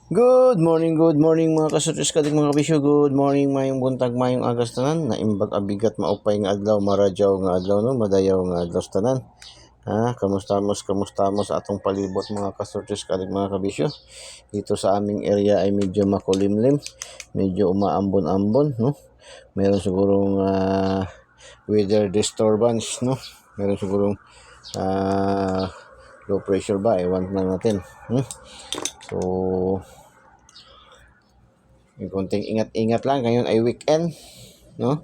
Good morning mga kasutis kadig mga kabisyo. Good morning, mayong buntag, mayong agas tanan. Naimbag abigat maupay nga adlaw, maradyaw nga adlaw no, madayaw nga adlaw tanan. Kamusta mo sa atong palibot mga kasutis kadig mga kabisyo. Dito sa aming area ay medyo makulimlim, medyo umaambon-ambon no. Meron sigurong weather disturbance no. Meron sigurong low pressure ba, ewan na natin. So yung konting ingat-ingat lang, ngayon ay weekend, no?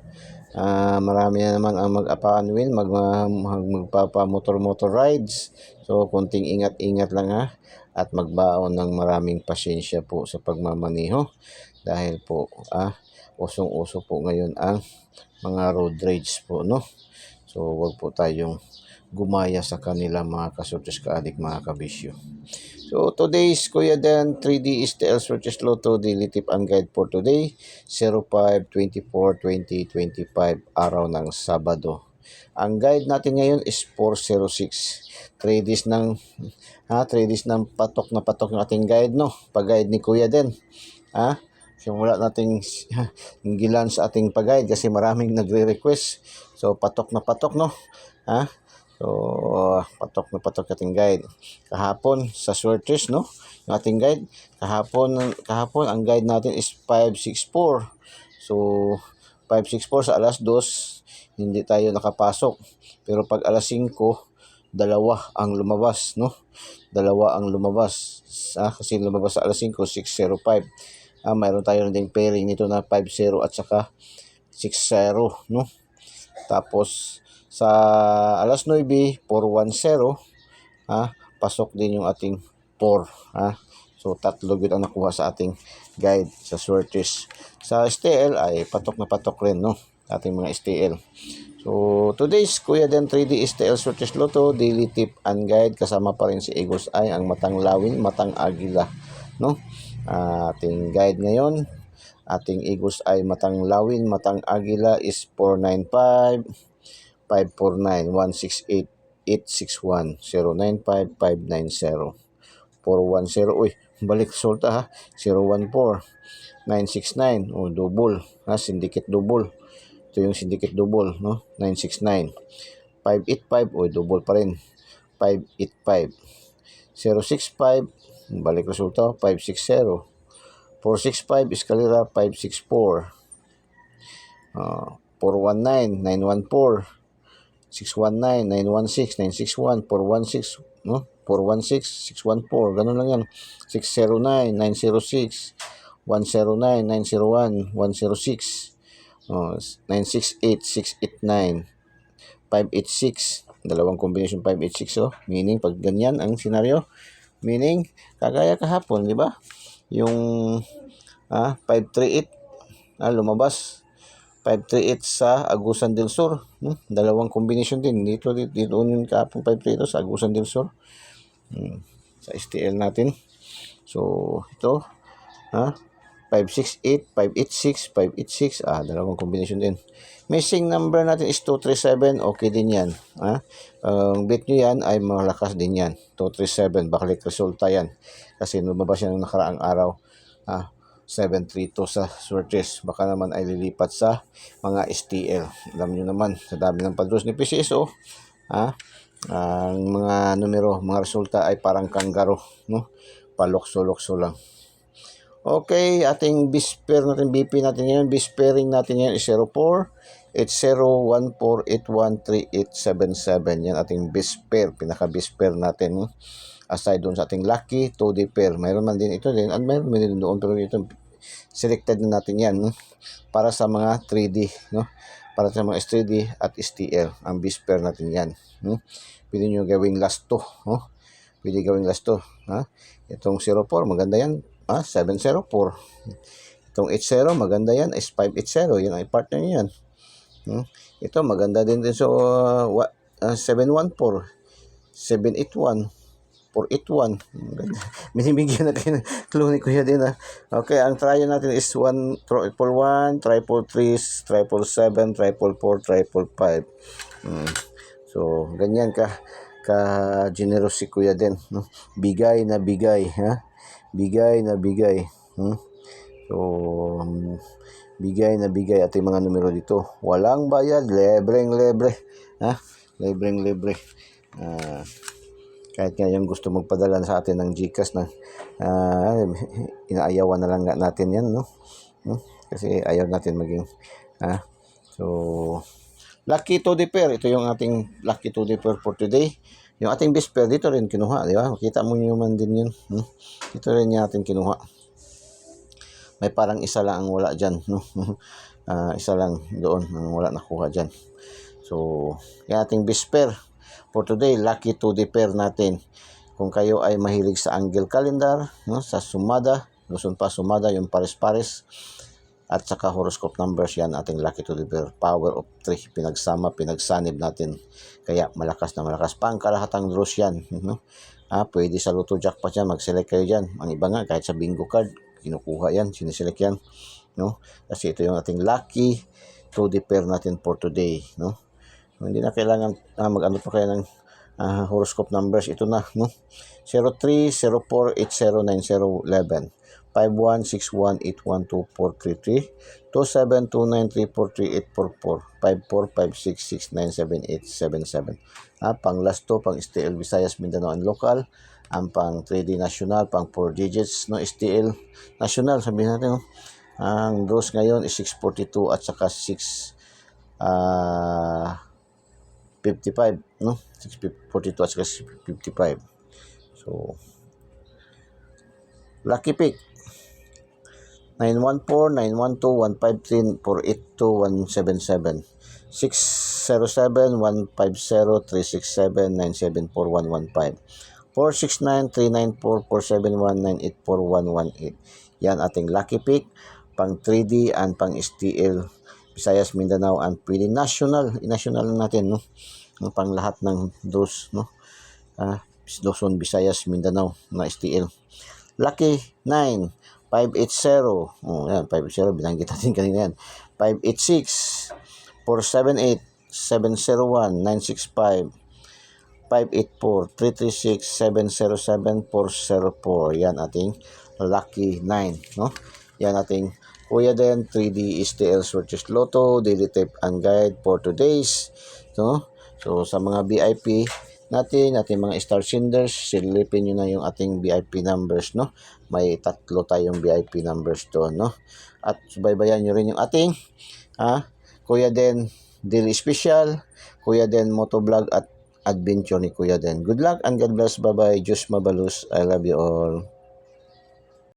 Marami na naman ang mag-apa-unwill, magpapa-motor rides. So, konting ingat-ingat lang ha. At magbaon ng maraming pasensya po sa pagmamaneho. Dahil po, usong-uso po ngayon ang mga road rage po, no? So, wag po tayong gumaya sa kanila mga kasurtis kaadik mga kabisyo. So today's Kuya Dan 3D is the Switches Lotto Daily Tip and Guide for today, 05/24/2025, araw ng Sabado. Ang guide natin ngayon is 406. 3 days ng 3 days ng patok na patok yung ating guide no. Pag-guide ni Kuya Dan. Simula nating gilan sa ating pag-guide kasi maraming nagre-request. So patok na patok no. So, patok na patok ating guide. Kahapon sa Swertres, no? Yung ating guide. Kahapon ang guide natin is 564. So, 564 sa alas 2, hindi tayo nakapasok. Pero pag alas 5, dalawa ang lumabas, no? Dalawa ang lumabas. Kasi lumabas sa alas 5, 605. Mayroon tayo ding pairing nito na 50 at saka 60, no? Tapos, sa alas 9, 410, pasok din yung ating 4. So, tatlo yun ang nakuha sa ating guide sa Swertres. Sa STL ay patok na patok rin, no? Ating mga STL. So, today's Kuya Dan 3D STL Swertres Lotto, Daily Tip and Guide. Kasama pa rin si Eagles Eye, ang matang lawin, matang agila, no? Ating guide ngayon, ating Eagles Eye, matang lawin, matang agila is 495, 549, 168, 861, 095, 590, 410. Uy, balik resulta ha. 014, 969. Double. Syndicate double. Ito yung syndicate double, no? 969. 585. Double pa rin. 585. 065. Balik resulta. 560. 465. Escalera. 564. 419. 914. 619, 916, 961, 416, no? 416, 614, ganun lang yan. 609, 906, 109, 901, 106, 968, 689, 586, dalawang combination 586, meaning pag ganyan ang senaryo, meaning kagaya kahapon, di ba? Yung 538 lumabas 538 sa Agusan del Sur. Dalawang combination din. Dito yun kahapon 538 sa Agusan del Sur. Sa STL natin. So, ito. 568, 586, 586. Dalawang combination din. Missing number natin is 237. Okay din yan. Ang bet nyo yan ay malakas din yan. 237. Bakalik resulta yan. Kasi lumabas yan ng nakaraang araw. 732 sa Swertres. Baka naman ay lilipat sa mga STL. Alam nyo naman, sa dami ng padros ni PCSO, ang mga numero, mga resulta ay parang kanggaro, no? Palokso-lokso lang. Okay, ating bisper natin, BP natin ngayon, bispering natin ngayon is 04 8014813877. Yan ating bisper, pinaka-bisper natin, no? Aside doon sa ating lucky 2D pair, mayroon man din ito din, at mayroon din doon, pero ito selected na natin yan, no? Para sa mga 3D, no? Para sa mga S3D at STL, ang bisper natin yan, no? Pwede nyo gawing last 2, no? Pwede gawing last 2, itong 04 maganda yan, 704. Itong 80 maganda yan is 580, yan ay partner nyo yan, ito maganda din so 714, 781, 481. Binibigyan na kayo ng clue ni Kuya din Okay, ang trial natin is 1, 1, 1, 333, 777, 444, 555. So, ganyan ka generous si Kuya din, no? Bigay na bigay, bigay na bigay. So, bigay na bigay ating mga numero dito. Walang bayad, libreng-libre. Libreng-libre. Kahit nga yung gusto magpadala sa atin ng GCash na inaayawan na lang natin yan, no? Kasi ayaw natin maging so lucky to the pair. Ito yung ating lucky to the pair for today. Yung ating best pair dito rin kinuha, di ba? Makita mo naman din yun. Ito rin yung ating kinuha. May parang isa lang ang wala dyan, no? Isa lang doon ang wala nakuha dyan. So, yung ating best pair for today, lucky to the pair natin. Kung kayo ay mahilig sa angle calendar, no, sa sumada, Luzon pa sumada, yung pares-pares, at saka horoscope numbers, yan ating lucky to the pair. Power of 3, pinagsama, pinagsanib natin. Kaya malakas na malakas. Pangkalahatang draws yan. No? Pwede sa Lotto Jackpot yan, mag-select kayo dyan. Ang iba nga, kahit sa bingo card, kinukuha yan, siniselect yan. No? Kasi ito yung ating lucky to the pair natin for today. No? Hindi na kailangan mag-ano pa kayo ng horoscope numbers. Ito na, no? 03, 04, 80, 90, 11, 5161812433, 2729343844, 5456697877. Pang last to, pang STL Visayas, Mindanao and local. Ang pang 3D national, pang 4 digits, no, STL national, sabihin natin, no? Ang draws ngayon is 642 at saka 55, no? 642 at saka 55. So, lucky pick 914, 912, 153, 482, 177, 607, 150, 367, 974, 115, 469, 394, 471, 984, 118. Yan ating lucky pick pang 3D and pang STL Visayas, Mindanao, and pwede national. I-national natin, no? Pang lahat ng draws, no? Luzon, Visayas, Mindanao na STL. Lucky 9, 580. Oh, yan, 580. Binanggit natin kanina yan. 586, 478, 701, 965, 584, 336, 707, 404. Yan ating lucky 9, no? Yan ating Kuya Den 3D STL Switches Lotto Daily Tip and Guide for today's, no? So sa mga VIP natin, ating mga star senders, silipin nyo na yung ating VIP numbers, no? May 3 tayong VIP numbers doon, no? At subaybayan nyo rin yung ating Kuya Den Daily Special, Kuya Den Motovlog at Adventure ni Kuya Den. Good luck and God bless. Bye-bye. Diyos mabalus. I love you all.